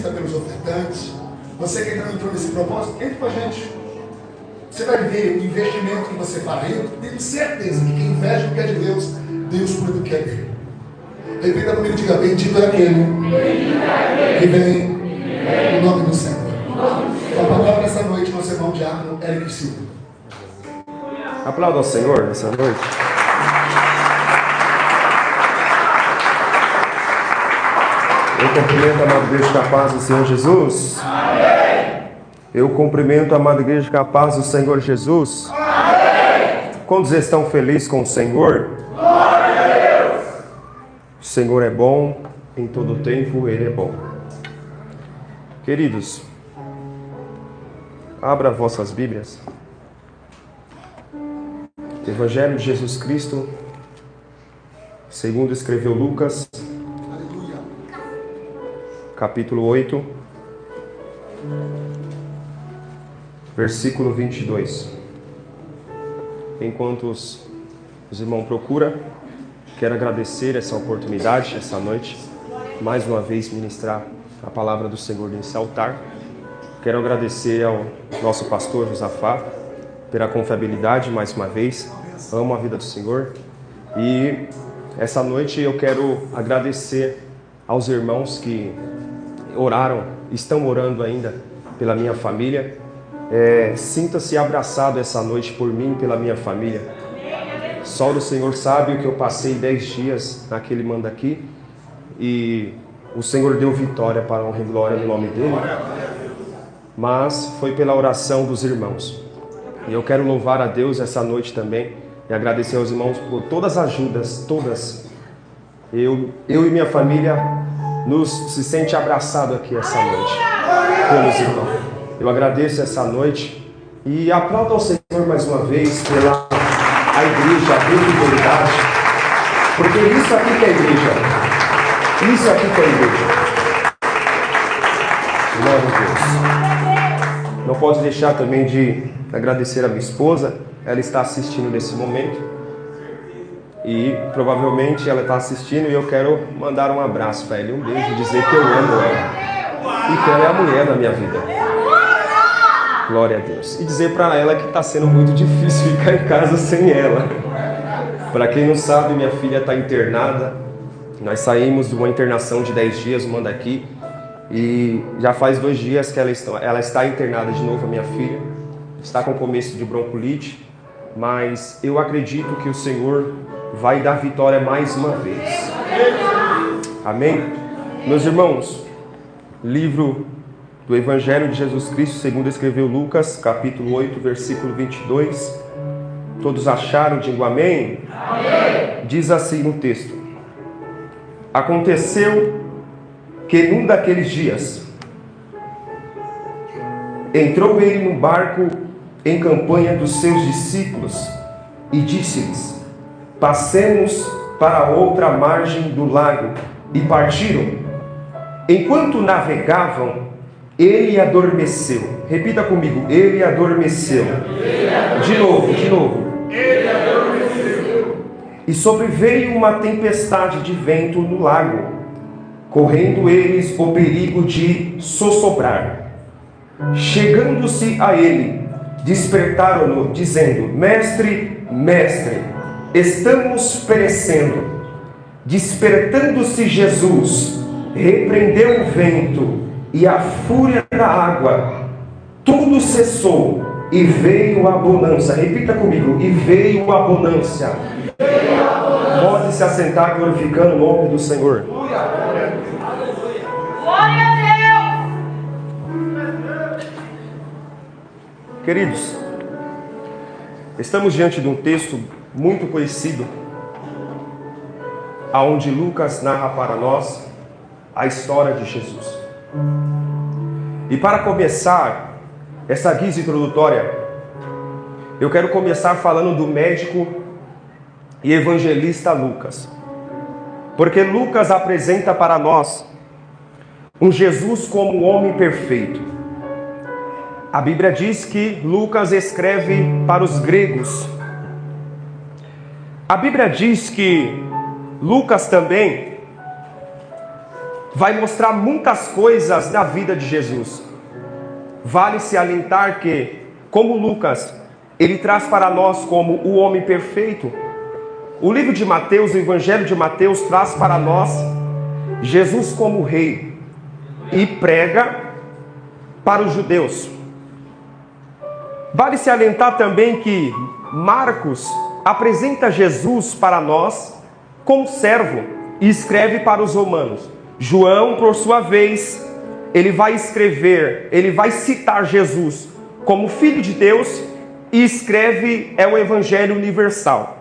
dizimista, pelos ofertantes. Você que ainda não entrou nesse propósito, entre com a gente. Você vai ver o investimento que você fará. Eu tenho certeza que quem investe o que é de Deus, Deus cuida do que é dele. Repita comigo, diga: bendito é aquele que vem no nome do Senhor. A palavra essa noite, nosso irmão diácono Eric Silva. Aplauda ao Senhor nessa noite. Eu cumprimento a amada igreja com a paz do Senhor Jesus. Amém. Eu cumprimento a amada igreja com a paz do Senhor Jesus. Amém. Quantos estão felizes com o Senhor? Glória a Deus. O Senhor é bom, em todo o tempo Ele é bom. Queridos, abra vossas Bíblias. Evangelho de Jesus Cristo, segundo escreveu Lucas, capítulo 8, versículo 22. Enquanto os irmãos procuram, quero agradecer essa oportunidade, essa noite, mais uma vez ministrar a palavra do Senhor nesse altar. Quero agradecer ao nosso pastor Josafá pela confiabilidade mais uma vez. Amo a vida do Senhor. E essa noite eu quero agradecer aos irmãos que oraram, estão orando ainda pela minha família. Sinta-se abraçado essa noite por mim e pela minha família. Só o Senhor sabe o que eu passei 10 dias naquele manda aqui. E o Senhor deu vitória para a honra e glória no nome dele. Mas foi pela oração dos irmãos. E eu quero louvar a Deus essa noite também e agradecer aos irmãos por todas as ajudas, todas. Eu e minha família se sente abraçado aqui essa noite pelos irmãos. Eu agradeço essa noite e aplaudo ao Senhor mais uma vez pela a igreja, a credibilidade, porque isso aqui que é igreja. Isso aqui que é igreja. Glória a Deus. Não posso deixar também de agradecer a minha esposa. Ela está assistindo nesse momento. E provavelmente ela está assistindo e eu quero mandar um abraço para ela, um beijo, dizer que eu amo ela. E que ela é a mulher da minha vida. Glória a Deus. E dizer para ela que está sendo muito difícil ficar em casa sem ela. Para quem não sabe, minha filha está internada. Nós saímos de uma internação de 10 dias, um manda aqui. E já faz 2 dias que ela está internada de novo, a minha filha. Está com começo de broncolite. Mas eu acredito que o Senhor vai dar vitória mais uma vez. Amém? Meus irmãos, livro do Evangelho de Jesus Cristo, segundo escreveu Lucas, capítulo 8, versículo 22. Todos acharam? Digo amém? Amém. Diz assim no texto: aconteceu que num daqueles dias entrou ele no barco em companhia dos seus discípulos e disse-lhes: passemos para a outra margem do lago. E partiram. Enquanto navegavam, ele adormeceu. Repita comigo: ele adormeceu. De novo. Ele adormeceu. E sobreveio uma tempestade de vento no lago, correndo eles o perigo de sossobrar. Chegando-se a ele, despertaram-no, dizendo: Mestre, estamos perecendo. Despertando-se Jesus, repreendeu o vento e a fúria da água. Tudo cessou e veio a bonança. Repita comigo: e veio a bonança. Pode se assentar glorificando o nome do Senhor. Glória a Deus. Queridos, estamos diante de um texto muito conhecido, aonde Lucas narra para nós a história de Jesus. E para começar essa guisa introdutória, eu quero começar falando do médico e evangelista Lucas, porque Lucas apresenta para nós um Jesus como homem perfeito. A Bíblia diz que Lucas escreve para os gregos. A Bíblia diz que Lucas também vai mostrar muitas coisas da vida de Jesus. Vale se alentar que, como Lucas, ele traz para nós como o homem perfeito. O livro de Mateus, o Evangelho de Mateus, traz para nós Jesus como rei e prega para os judeus. Vale se alentar também que Marcos apresenta Jesus para nós como servo e escreve para os romanos. João, por sua vez, ele vai citar Jesus como Filho de Deus e escreve o Evangelho universal.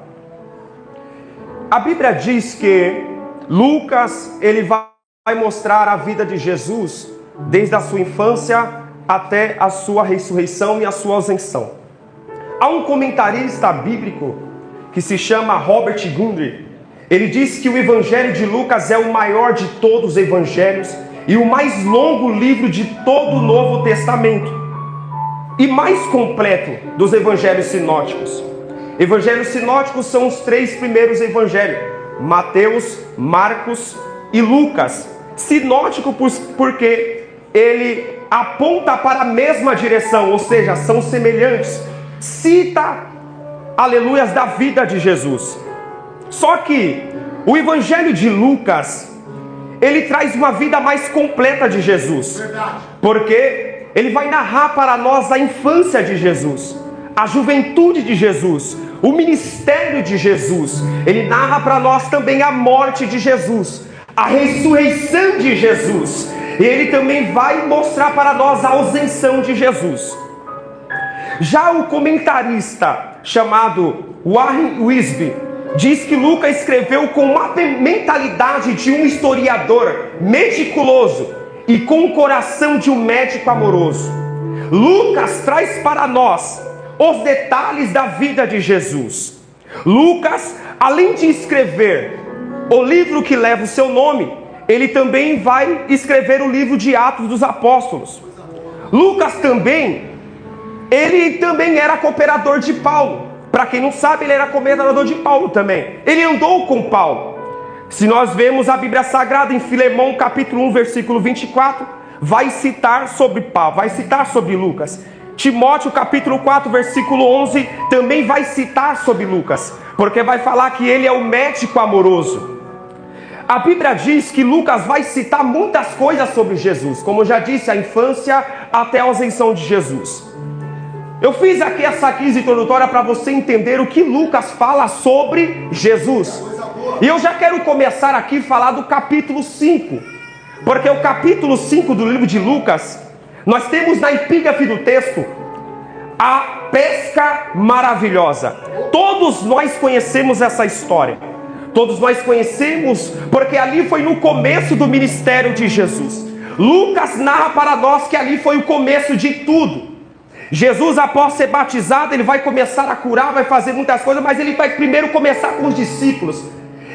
A Bíblia diz que Lucas, ele vai mostrar a vida de Jesus desde a sua infância até a sua ressurreição e a sua ascensão. Há um comentarista bíblico que se chama Robert Gundry. Ele diz que o Evangelho de Lucas é o maior de todos os evangelhos e o mais longo livro de todo o Novo Testamento e mais completo dos evangelhos sinóticos. Evangelhos sinóticos são os 3 primeiros evangelhos: Mateus, Marcos e Lucas. Sinótico porque ele aponta para a mesma direção, ou seja, são semelhantes. Cita aleluias da vida de Jesus. Só que o Evangelho de Lucas, ele traz uma vida mais completa de Jesus. Porque ele vai narrar para nós a infância de Jesus, a juventude de Jesus, o ministério de Jesus. Ele narra para nós também a morte de Jesus, a ressurreição de Jesus. E ele também vai mostrar para nós a ascensão de Jesus. Já o comentarista chamado Warren Wiersbe diz que Lucas escreveu com a mentalidade de um historiador meticuloso e com o coração de um médico amoroso. Lucas traz para nós os detalhes da vida de Jesus. Lucas, além de escrever o livro que leva o seu nome, ele também vai escrever o livro de Atos dos Apóstolos. Lucas também era cooperador de Paulo. Para quem não sabe, ele era cooperador de Paulo também. Ele andou com Paulo. Se nós vemos a Bíblia Sagrada em Filemão, capítulo 1, versículo 24, vai citar sobre Paulo, vai citar sobre Lucas. Timóteo, capítulo 4, versículo 11, também vai citar sobre Lucas, porque vai falar que ele é o médico amoroso. A Bíblia diz que Lucas vai citar muitas coisas sobre Jesus, como eu já disse, a infância até a ascensão de Jesus. Eu fiz aqui essa guisa introdutória para você entender o que Lucas fala sobre Jesus. E eu já quero começar aqui a falar do capítulo 5. Porque o capítulo 5 do livro de Lucas, nós temos na epígrafe do texto a pesca maravilhosa. Todos nós conhecemos essa história. Todos nós conhecemos porque ali foi no começo do ministério de Jesus. Lucas narra para nós que ali foi o começo de tudo. Jesus, após ser batizado, ele vai começar a curar, vai fazer muitas coisas, mas ele vai primeiro começar com os discípulos.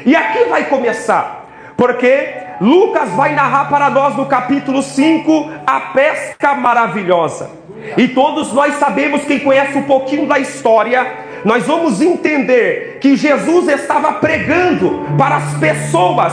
E aqui vai começar, porque Lucas vai narrar para nós no capítulo 5 a pesca maravilhosa. E todos nós sabemos, quem conhece um pouquinho da história, nós vamos entender que Jesus estava pregando para as pessoas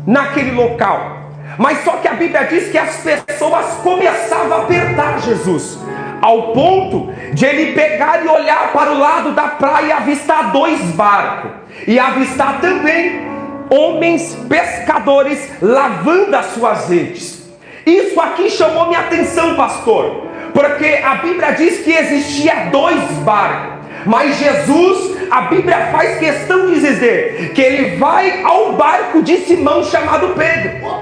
naquele local. Mas só que a Bíblia diz que as pessoas começavam a apertar Jesus, ao ponto de ele pegar e olhar para o lado da praia e avistar 2 barcos. E avistar também homens pescadores lavando as suas redes. Isso aqui chamou minha atenção, pastor, porque a Bíblia diz que existia 2 barcos. Mas Jesus, a Bíblia faz questão de dizer que ele vai ao barco de Simão chamado Pedro.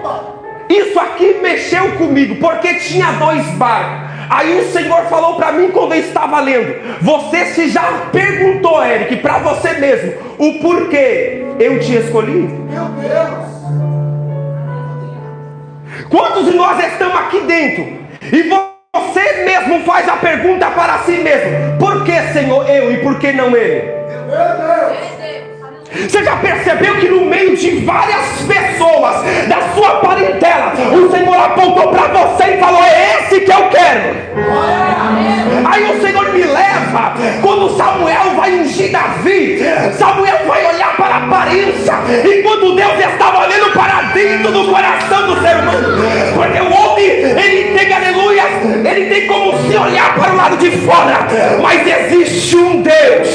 Isso aqui mexeu comigo, porque tinha 2 barcos. Aí o Senhor falou para mim quando eu estava lendo: você se já perguntou, Eric, para você mesmo, o porquê eu te escolhi? Meu Deus! Quantos de nós estamos aqui dentro e você mesmo faz a pergunta para si mesmo: por que, Senhor, eu e por que não ele? Meu Deus! Você já percebeu que no meio de várias pessoas da sua parentela, o Senhor apontou para você e falou: é esse que eu quero? Aí o Senhor me leva, quando Samuel vai ungir Davi, Samuel vai olhar para aparência, enquanto Deus estava olhando para dentro do coração do ser humano. Porque o homem, ele tem, aleluia, ele tem como se olhar para o lado de fora, mas existe um Deus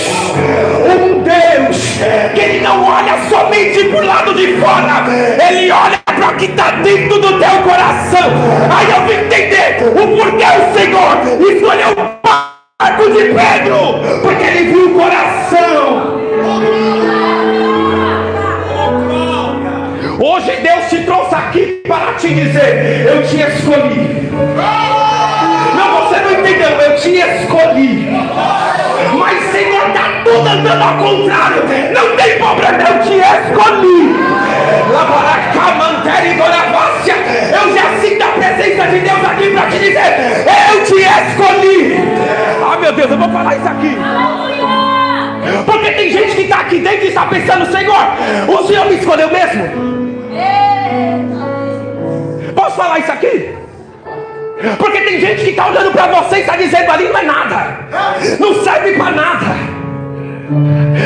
que ele não olha somente para o lado de fora, ele olha para o que está dentro do teu coração. Aí eu vim entender o porquê o Senhor escolheu o barco de Pedro, porque ele viu o coração. Hoje Deus te trouxe aqui para te dizer: eu te escolhi. Não, você não entendeu, eu te escolhi. Mas Senhor, está tudo andando ao contrário. Não tem problema, eu te escolhi. Eu já sinto a presença de Deus aqui para te dizer: eu te escolhi. Ah, meu Deus, eu vou falar isso aqui. Porque tem gente que está aqui dentro e está pensando: Senhor, o Senhor me escolheu mesmo? Posso falar isso aqui? Porque tem gente que está olhando para você e está dizendo: ali não é nada, não serve para nada,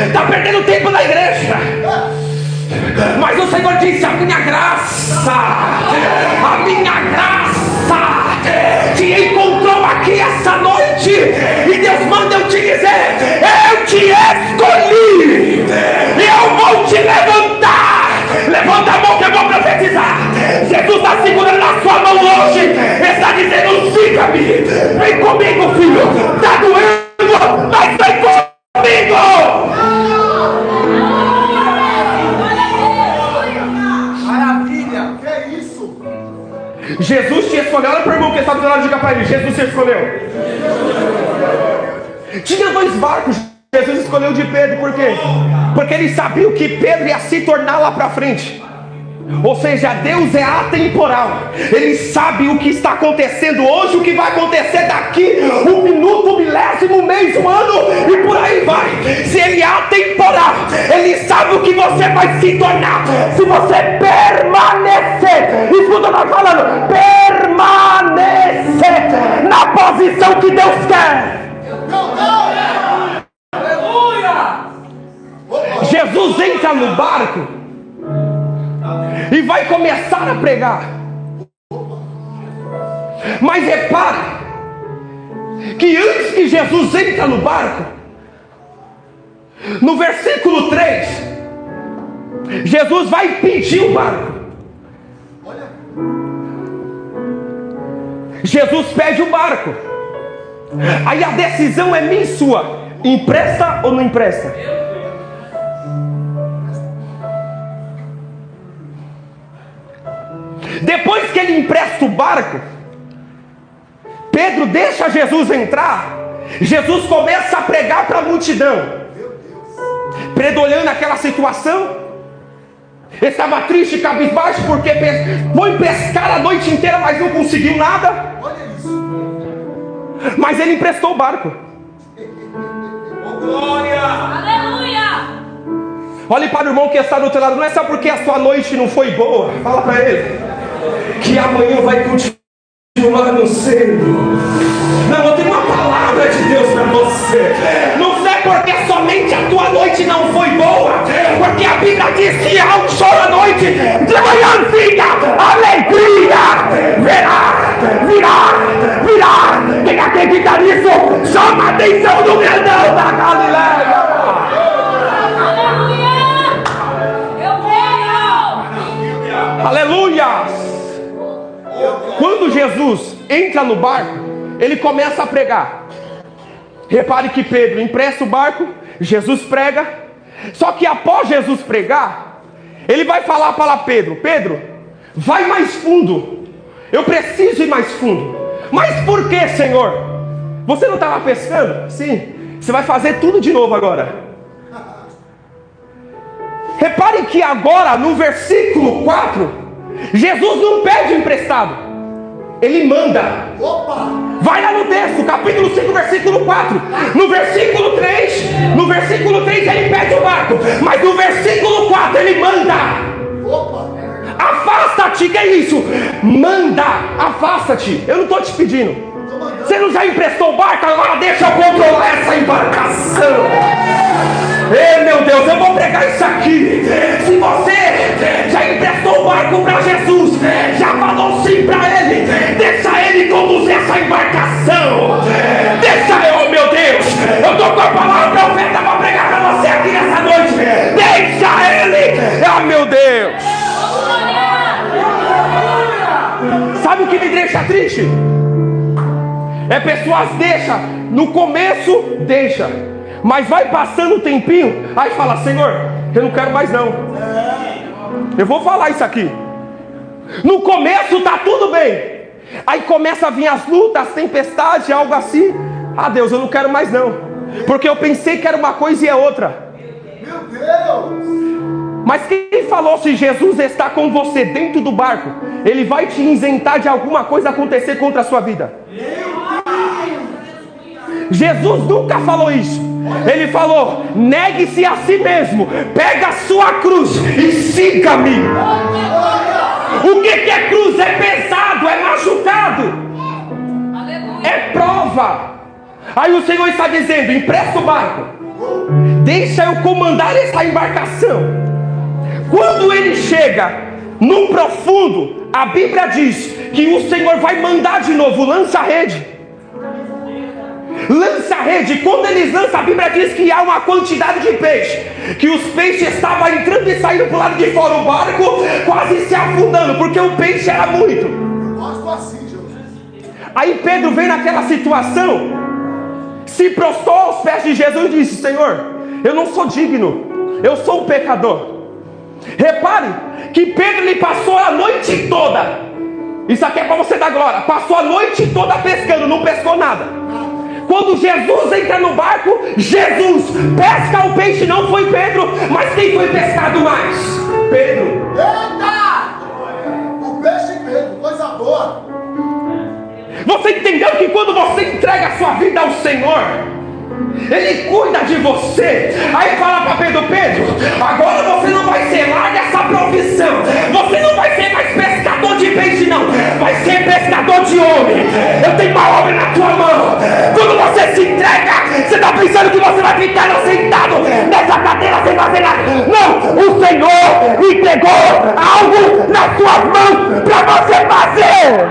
está perdendo tempo na igreja. Mas o Senhor disse: a minha graça te encontrou aqui essa noite. E Deus manda eu te dizer: eu te escolhi, eu vou te levantar. Levanta a mão que eu vou profetizar. Jesus está segurando na sua mão hoje, está dizendo: siga-me, vem comigo, filho. Está doendo, mas vem comigo. Maravilha, que é isso? Jesus te escolheu. Olha para o irmão que está do lado, diga para ele: Jesus te escolheu. Tinha 2 barcos. Jesus escolheu de Pedro, por quê? Porque ele sabia o que Pedro ia se tornar lá para frente. Ou seja, Deus é atemporal. Ele sabe o que está acontecendo hoje, o que vai acontecer daqui, um minuto, um milésimo, um mês, um ano, e por aí vai. Se ele é atemporal, ele sabe o que você vai se tornar. Se você permanecer, escuta nós falando, permanecer na posição que Deus quer. Jesus entra no barco e vai começar a pregar. Mas repare que antes que Jesus entra no barco, no versículo 3, Jesus vai pedir o barco. Jesus pede o barco. Aí a decisão é minha e sua: empresta ou não empresta? Depois que ele empresta o barco, Pedro deixa Jesus entrar. Jesus começa a pregar para a multidão. Pedro, olhando aquela situação, estava triste, cabisbaixo, porque foi pescar a noite inteira, mas não conseguiu nada. Mas ele emprestou o barco. Glória! Aleluia! Olhe para o irmão que está do outro lado. Não é só porque a sua noite não foi boa. Fala para ele que amanhã vai continuar no sendo. Não, eu tenho uma palavra de Deus para você. Não é porque somente a tua noite não foi boa, porque a Bíblia diz que há um choro à noite, de manhãzinha, alegria virá. Quem acredita nisso, chama a atenção do grandão da Galileia. Aleluia! Quando Jesus entra no barco, ele começa a pregar. Repare que Pedro empresta o barco, Jesus prega. Só que após Jesus pregar, ele vai falar para Pedro: Pedro, vai mais fundo. Eu preciso ir mais fundo. Mas por que, Senhor? Você não estava pescando? Sim. Você vai fazer tudo de novo agora. Repare que agora no versículo 4, Jesus não pede emprestado, ele manda. Vai lá no texto, capítulo 5, versículo 4. No versículo 3 ele pede o barco, mas no versículo 4 ele manda. Afasta-te, que é isso? Manda, afasta-te. Eu não estou te pedindo. Você não já emprestou o barco? Agora deixa eu controlar essa embarcação. Ei, meu Deus, eu vou pregar isso aqui. Se você já emprestou o barco para Jesus, já falou sim para Ele, deixa Ele conduzir essa embarcação. Deixa eu, meu Deus, eu estou com a palavra profeta para pregar para você aqui nessa noite. Deixa Ele. Ah, meu Deus. Sabe o que me deixa triste? É pessoas deixam, no começo deixa, mas vai passando um tempinho, aí fala: Senhor, eu não quero mais não. Eu vou falar isso aqui. No começo tá tudo bem, aí começa a vir as lutas, as tempestades, algo assim. Ah, Deus, eu não quero mais não, porque eu pensei que era uma coisa e é outra. Meu Deus! Mas quem falou, se Jesus está com você dentro do barco, Ele vai te isentar de alguma coisa acontecer contra a sua vida? Jesus nunca falou isso. Ele falou: negue-se a si mesmo, pega a sua cruz e siga-me. O que é cruz? É pesado, é machucado, é prova. Aí o Senhor está dizendo: empresta o barco, deixa eu comandar essa embarcação. Quando ele chega no profundo, a Bíblia diz que o Senhor vai mandar de novo: lança a rede. Lança a rede. Quando eles lançam, a Bíblia diz que há uma quantidade de peixe, que os peixes estavam entrando e saindo para o lado de fora, o barco quase se afundando, porque o peixe era muito. Eu gosto assim, Jesus. Aí Pedro vem naquela situação, se prostrou aos pés de Jesus e disse: Senhor, eu não sou digno, eu sou um pecador. Repare que Pedro lhe passou a noite toda, isso aqui é para você dar glória, passou a noite toda pescando, não pescou nada. Quando Jesus entra no barco, Jesus pesca o peixe. Não foi Pedro, mas quem foi pescado mais? Pedro. Eita! O peixe Pedro, coisa boa. Você entendeu que quando você entrega a sua vida ao Senhor, Ele cuida de você? Aí fala para Pedro: Pedro, agora você não vai ser, larga essa profissão. Você não vai ser mais pescador de peixe não, vai ser pescador de homem. Eu tenho uma obra na tua mão. Quando você se entrega, você está pensando que você vai ficar sentado nessa cadeira sem fazer nada. Não, o Senhor entregou algo nas suas mãos para você fazer.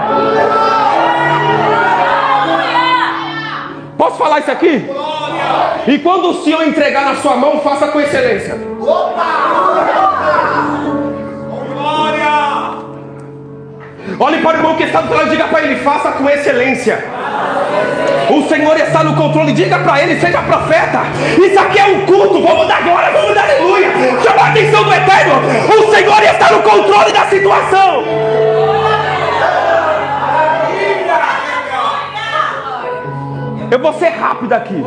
Posso falar isso aqui? E quando o Senhor entregar na sua mão, faça com excelência. Olhe para o irmão que está do lado e diga para ele: faça com excelência. O Senhor está no controle. Diga para ele: seja profeta. Isso aqui é um culto. Vamos dar glória, vamos dar aleluia. Chama a atenção do Eterno. O Senhor está no controle da situação. Eu vou ser rápido aqui.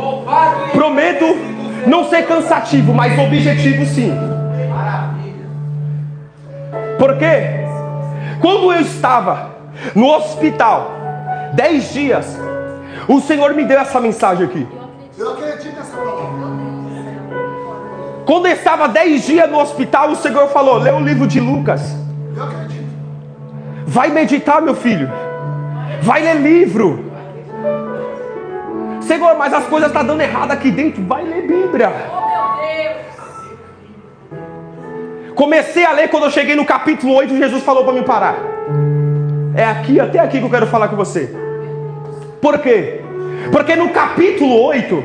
Prometo não ser cansativo, mas objetivo sim. Por quê? Quando eu estava no hospital 10 dias, o Senhor me deu essa mensagem aqui. Eu acredito nessa palavra. Quando eu estava 10 dias no hospital, o Senhor falou: lê o livro de Lucas. Eu acredito. Vai meditar, meu filho. Vai ler livro. Senhor, mas as coisas estão dando errado aqui dentro. Vai ler Bíblia. Comecei a ler. Quando eu cheguei no capítulo 8, Jesus falou para mim parar. É aqui, até aqui que eu quero falar com você. Por quê? Porque no capítulo 8,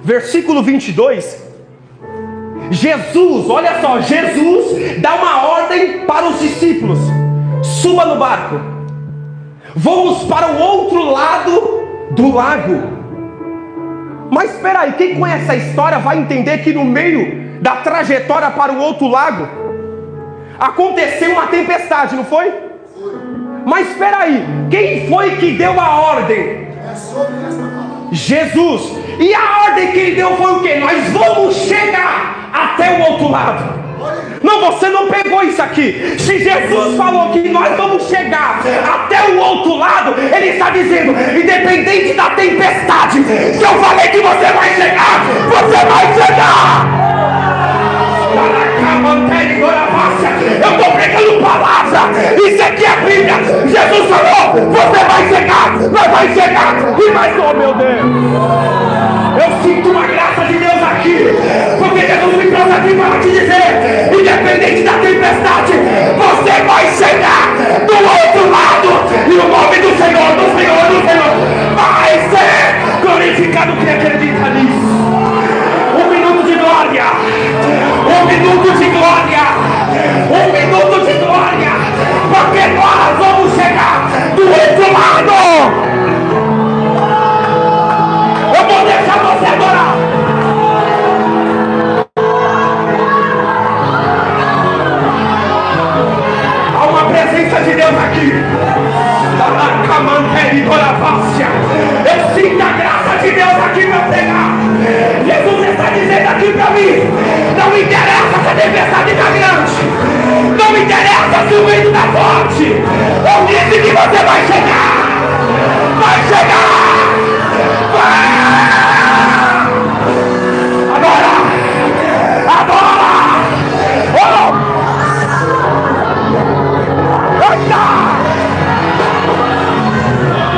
versículo 22, Jesus, olha só, Jesus dá uma ordem para os discípulos: suba no barco, vamos para o outro lado do lago. Mas espera aí, quem conhece a história vai entender que no meio da trajetória para o outro lago aconteceu uma tempestade, não foi? Mas espera aí, quem foi que deu a ordem? É sobre essa palavra. Jesus. E a ordem que ele deu foi o quê? Nós vamos chegar até o outro lado. Não, você não pegou isso aqui. Se Jesus falou que nós vamos chegar até o outro lado, Ele está dizendo: independente da tempestade, se eu falei que você vai chegar, você vai chegar. Eu estou pregando palavra. Isso aqui é a Bíblia. Jesus falou: você vai chegar, nós vai chegar. E mais, oh meu Deus, eu sinto uma graça de Deus aqui, porque aqui para te dizer, independente da tempestade, você vai chegar do outro lado, e o nome do Senhor, vai ser glorificado. Quem acredita nisso? Um minuto de glória, um minuto de glória, um minuto de glória, porque nós vamos chegar do outro lado. Eu vou deixar você adorar. Há uma presença de Deus aqui. Eu sinto a graça de Deus aqui para pregar. Jesus está dizendo aqui para mim: não interessa se a tempestade está grande, não interessa se o vento está forte. Eu disse que você vai chegar. Vai chegar. Agora.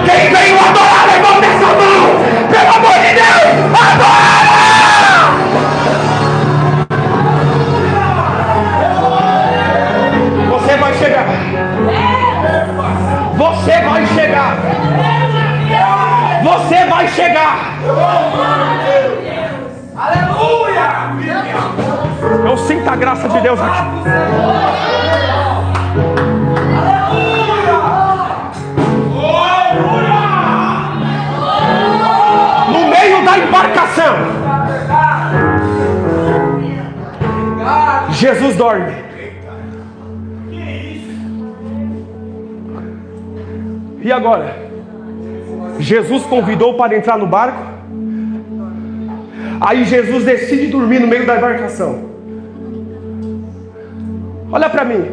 Quem veio adorar, levanta essa mão, pelo amor de Deus, adora! Você vai chegar. Você vai chegar. Você vai chegar. Aleluia! Eu sinto a graça de Deus aqui. Da embarcação, Jesus dorme. E agora? Jesus convidou para entrar no barco. Aí Jesus decide dormir no meio da embarcação. Olha para mim.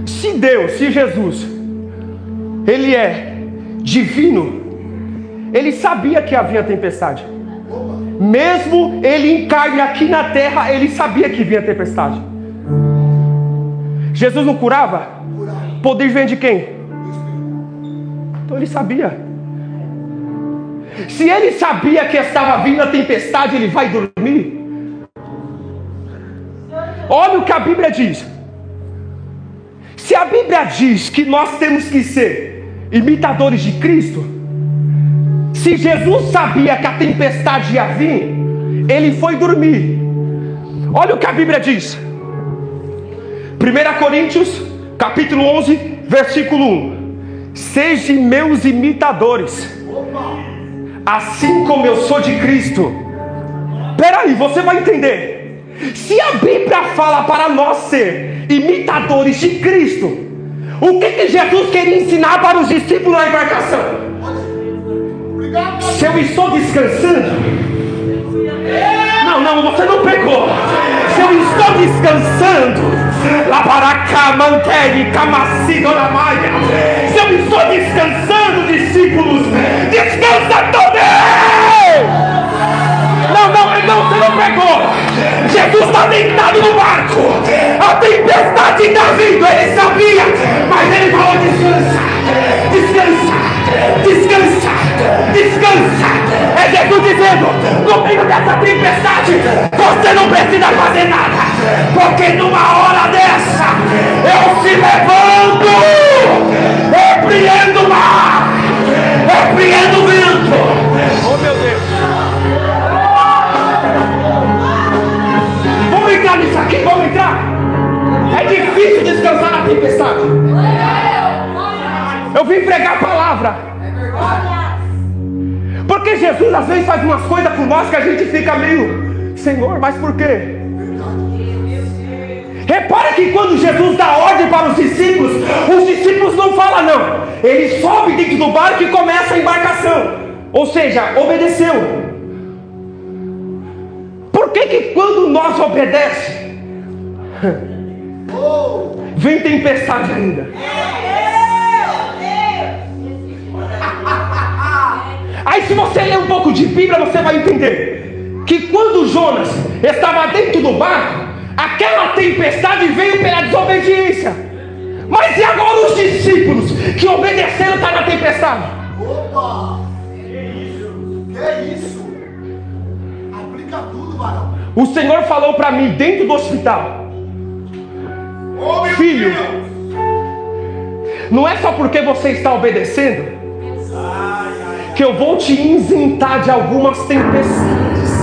Se Jesus, Ele é divino, Ele sabia que havia tempestade. Mesmo Ele em carne aqui na terra, Ele sabia que vinha tempestade. Jesus não curava? Poder vem de quem? Então Ele sabia. Se Ele sabia que estava vindo a tempestade, Ele vai dormir? Olha o que a Bíblia diz. Se a Bíblia diz que nós temos que ser imitadores de Cristo, se Jesus sabia que a tempestade ia vir, Ele foi dormir. Olha o que a Bíblia diz. 1 Coríntios, capítulo 11, versículo 1. Sejam meus imitadores, assim como eu sou de Cristo. Peraí, você vai entender. Se a Bíblia fala para nós ser imitadores de Cristo, o que Jesus queria ensinar para os discípulos na embarcação? Se eu estou descansando, não, você não pegou. Se eu estou descansando, se eu estou descansando, discípulos, descansa também. Não, você não pegou. Jesus está deitado no barco, a tempestade está vindo, Ele sabia, mas Ele falou: descansa. É Jesus dizendo: no meio dessa tempestade, você não precisa fazer nada, porque numa hora dessa, eu se levanto, repreendo o mar, repreendo o vento. Oh meu Deus! Vamos entrar nisso aqui, vamos entrar. É difícil descansar na tempestade. Eu vim pregar a palavra. Porque Jesus às vezes faz umas coisas por nós que a gente fica meio: Senhor, mas por quê? Repara que quando Jesus dá ordem para os discípulos não falam não. Ele sobe dentro do barco e começa a embarcação. Ou seja, obedeceu. Por que quando nós obedecemos, vem tempestade ainda? Aí se você ler um pouco de Bíblia, você vai entender que quando Jonas estava dentro do barco, aquela tempestade veio pela desobediência. Mas e agora os discípulos que obedeceram estão na tempestade? Opa! Que isso? Aplica tudo, O Senhor falou para mim dentro do hospital: filho, não é só porque você está obedecendo que eu vou te isentar de algumas tempestades.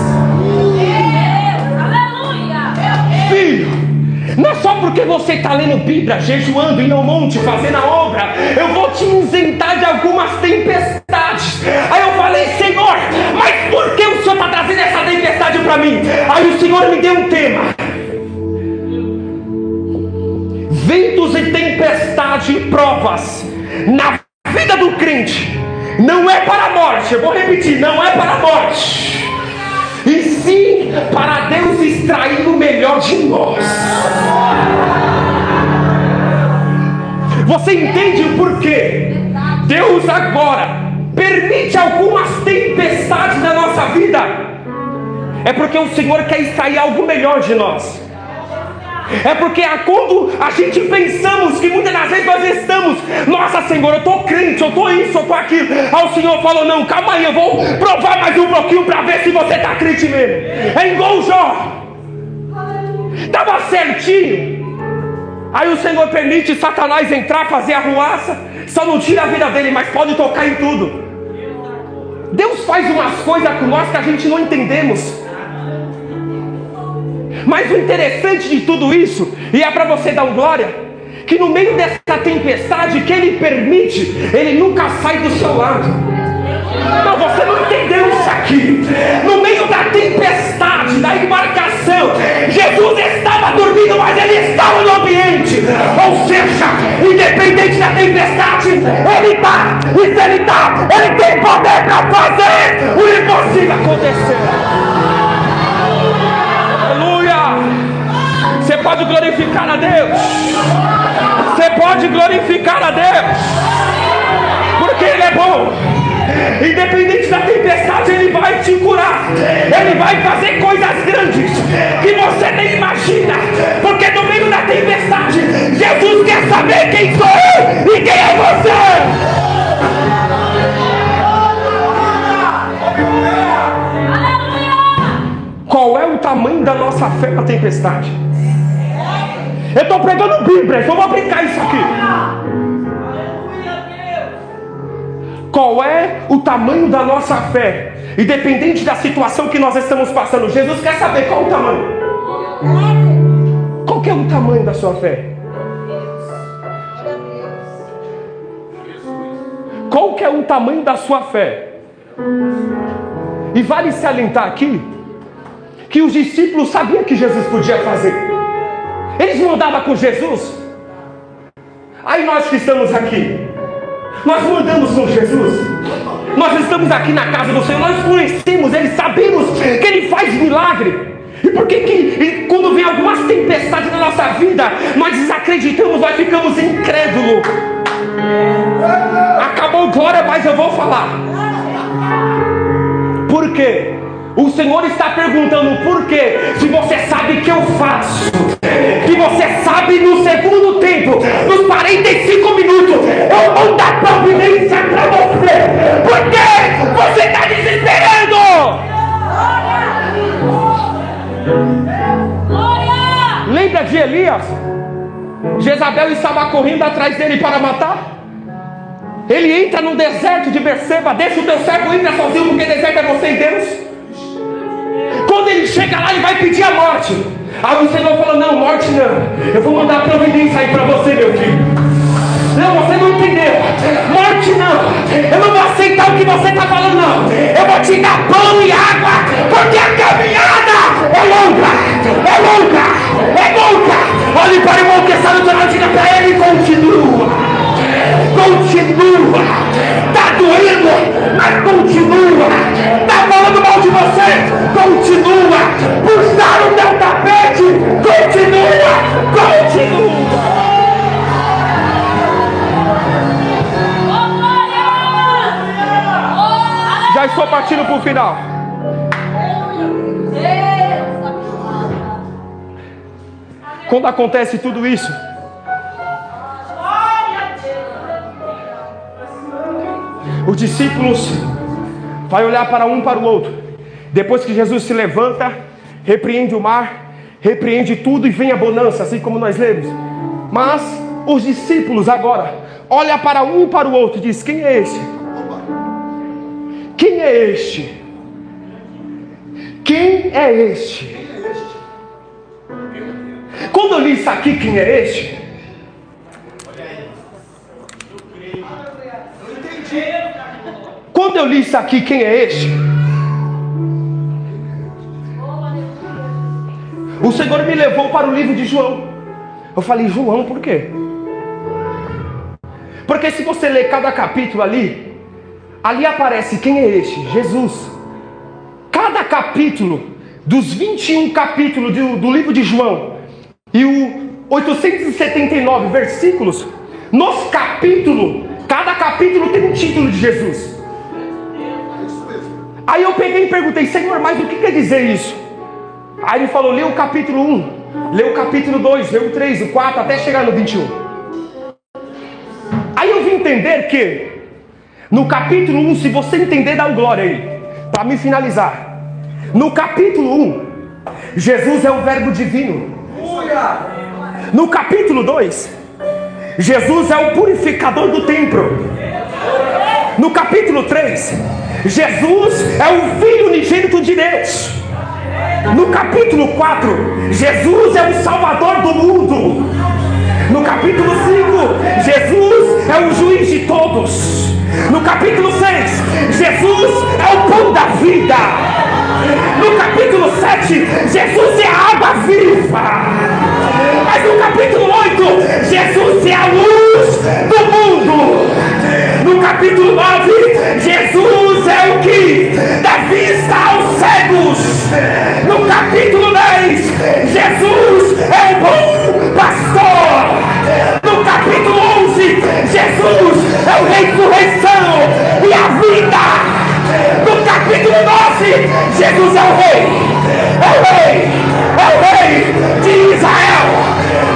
Filho, não é só porque você está lendo Bíblia, jejuando, indo ao monte, fazendo a obra, eu vou te isentar de algumas tempestades. Aí eu falei: Senhor, mas por que o Senhor está trazendo essa tempestade para mim? Aí o Senhor me deu um tema: ventos e tempestade e provas na vida do crente não é para a morte. Eu vou repetir: não é para a morte, e sim para Deus extrair o melhor de nós. Você entende o porquê Deus agora permite algumas tempestades na nossa vida? É porque o Senhor quer extrair algo melhor de nós. É porque quando a gente pensamos que muitas das vezes nós estamos: nossa, Senhor, eu estou crente, eu estou isso, eu estou aquilo. Aí o Senhor falou: não, calma aí, eu vou provar mais um pouquinho para ver se você está crente mesmo. É igual o Jó, estava certinho. Aí o Senhor permite Satanás entrar, fazer arruaça. Só não tira a vida dele, mas pode tocar em tudo. Deus faz umas coisas com nós que a gente não entendemos. Mas o interessante de tudo isso, e é para você dar um glória, que no meio dessa tempestade que Ele permite, Ele nunca sai do seu lado. Não, você não entendeu isso aqui. No meio da tempestade, da embarcação, Jesus estava dormindo, mas Ele estava no ambiente. Ou seja, independente da tempestade, Ele está. E se Ele está, Ele tem poder para fazer o impossível acontecer. Você pode glorificar a Deus. Você pode glorificar a Deus, porque Ele é bom. Independente da tempestade, Ele vai te curar. Ele vai fazer coisas grandes que você nem imagina. Porque no meio da tempestade, Jesus quer saber quem sou eu e quem é você. Qual é o tamanho da nossa fé na tempestade? Eu estou pregando Bíblia, então vou aplicar isso aqui. Qual é o tamanho da nossa fé? Independente da situação que nós estamos passando, Jesus quer saber qual é o tamanho. Qual que é o tamanho da sua fé? Qual que é o tamanho da sua fé? E vale se alentar aqui que os discípulos sabiam que Jesus podia fazer. Eles não andavam com Jesus. Aí nós que estamos aqui, nós não andamos com Jesus. Nós estamos aqui na casa do Senhor, nós conhecemos Ele, sabemos que Ele faz milagre. E por que quando vem algumas tempestades na nossa vida, nós desacreditamos, nós ficamos incrédulos? Acabou glória, mas eu vou falar. Por quê? O Senhor está perguntando por quê? Se você sabe que eu faço, que você sabe no segundo tempo, nos 45 minutos, eu vou dar providência para você. Por que você está desesperando? Lembra de Elias? Jezabel estava correndo atrás dele para matar. Ele entra no deserto de Berseba, deixa o teu servo, entra sozinho, porque deserto é você e Deus. Quando ele chega lá, ele vai pedir a morte. Aí o Senhor falou: não, morte não, eu vou mandar a providência aí para você, meu filho. Não, você não entendeu. Morte não, eu não vou aceitar o que você está falando, não. Eu vou te dar pão e água, porque a caminhada é longa, é longa, é longa. Olhe para o irmão que está no canal, diga para ele: continua. Continua. Está doendo, mas continua. Está falando mal de você, continua. Puxar o teu tapete, continua. Continua. Já estou partindo para o final. Quando acontece tudo isso, os discípulos vão olhar para um para o outro. Depois que Jesus se levanta, repreende o mar, repreende tudo e vem a bonança, assim como nós lemos. Mas os discípulos agora olham para um para o outro e dizem: quem é este? Quem é este? Quem é este? Quando eu li isso aqui, quem é este? Quando eu li isso aqui, quem é este? O Senhor me levou para o livro de João. Eu falei: João, por quê? Porque se você ler cada capítulo ali aparece quem é este? Jesus. Cada capítulo dos 21 capítulos do livro de João e o 879 versículos, nos capítulos, cada capítulo tem um título de Jesus. Aí eu peguei e perguntei: Senhor, mas o que quer dizer isso? Aí ele falou: lê o capítulo 1, lê o capítulo 2, lê o 3, o 4, até chegar no 21. Aí eu vim entender que no capítulo 1, se você entender, dá um glória aí, para me finalizar. No capítulo 1, Jesus é o verbo divino. No capítulo 2, Jesus é o purificador do templo. No capítulo 3, Jesus é o Filho unigênito de Deus. No capítulo 4, Jesus é o Salvador do mundo. No capítulo 5, Jesus é o juiz de todos. No capítulo 6, Jesus é o pão da vida. No capítulo 7, Jesus é a água viva. Mas no capítulo 8, Jesus é a luz do mundo. No capítulo 9, Jesus é o que dá vista aos cegos. No capítulo 10, Jesus é o bom pastor. No capítulo 11, Jesus é o ressurreição e a vida. No capítulo 12, Jesus é o rei. É o rei. É o rei de Israel.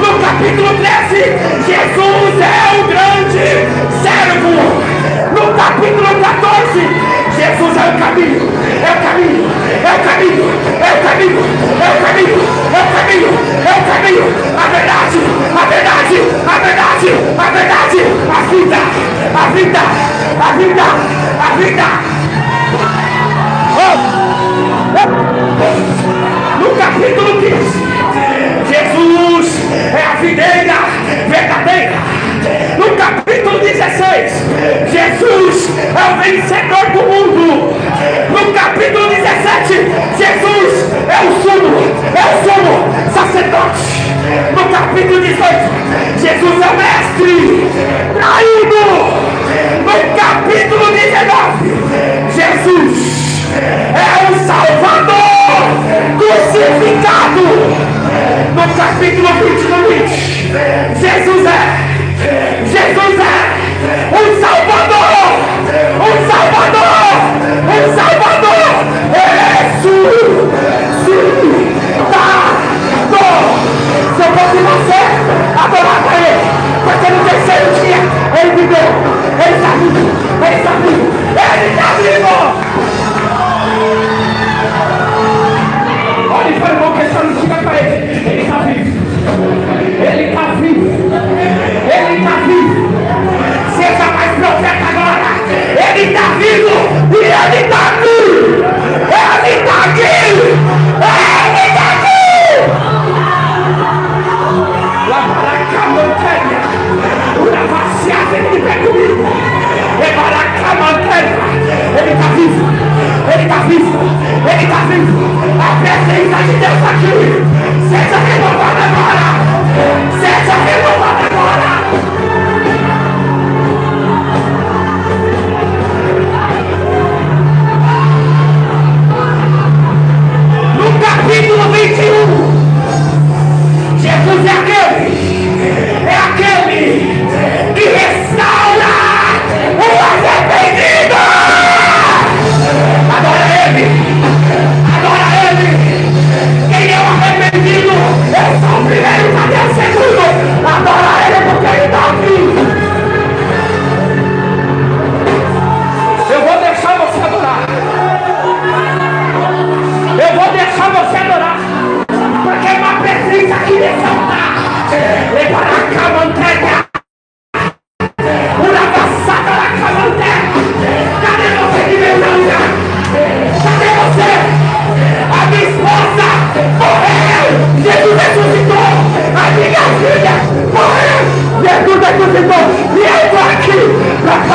No capítulo 13, Jesus é o grande servo. No capítulo 14, Jesus é o caminho. É o caminho. É o caminho. É o caminho. É o caminho. É o caminho. É o caminho. A verdade. A verdade. A verdade. A verdade. A vida. A vida. A vida. A vida. No capítulo 15, Jesus é a videira verdadeira. No capítulo 16, Jesus é o vencedor do mundo. No capítulo 17, Jesus é o sumo sacerdote. No capítulo 18, Jesus é o mestre traído. No capítulo 19, Jesus é o Salvador crucificado. No capítulo 20, Jesus é um Salvador, um Salvador, um Salvador. Se eu fosse você, adorava Ele, porque no terceiro dia Ele viveu, Ele está vivo, Ele está vivo, Ele está vivo. Olhe para o irmão que está no diga para ele: Ele está vivo, Ele está vivo, Ele está vivo. Seja mais profeta agora. Ele está vivo e Ele está aqui. Ele está aqui. Ele está aqui. La baraca montanha, uma vaciada ele vem comigo. É baraca montanha. Ele está vivo. Ele está vivo. Ele está vivo. A presença de Deus está aqui. Seja renovado agora. Seja renovado agora. No capítulo 21, Jesus é aquele que restaura o arrependido. Adora Ele. Quem é o arrependido é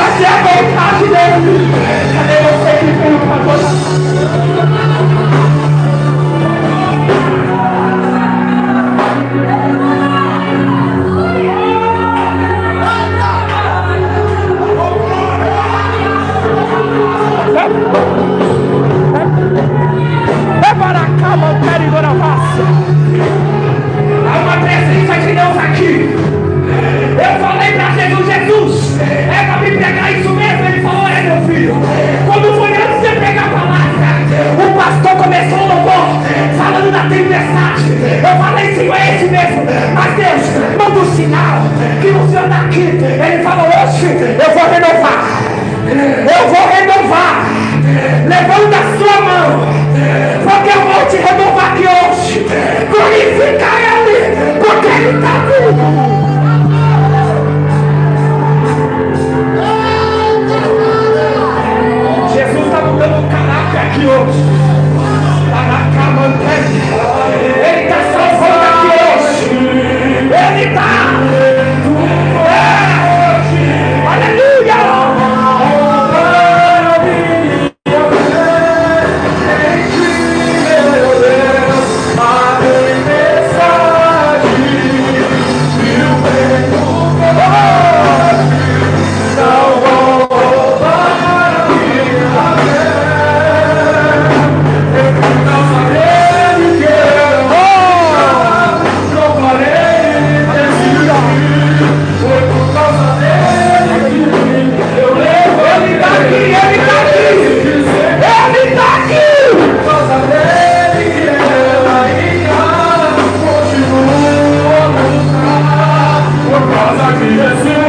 Essa é a vontade dele. Cadê você que veio para adorar? É para cá, manter e doravassa. Há uma presença de Deus aqui. Eu falei para Jesus, Jesus, é para me pregar isso mesmo. Ele falou, é meu filho. Quando foi antes de pegar a palavra, o pastor começou o louvor, falando da tempestade. Eu falei, Senhor, é esse mesmo. Mas Deus, manda um sinal que o Senhor está aqui. Ele falou, hoje eu vou renovar. Eu vou renovar. Levanta a sua mão, porque eu vou te renovar aqui hoje. Glorificar Ele, porque Ele está vivo. Jesus está mudando o caráter aqui hoje. Ele está salvando aqui hoje. Ele está. Aleluia. Por causa que Jesus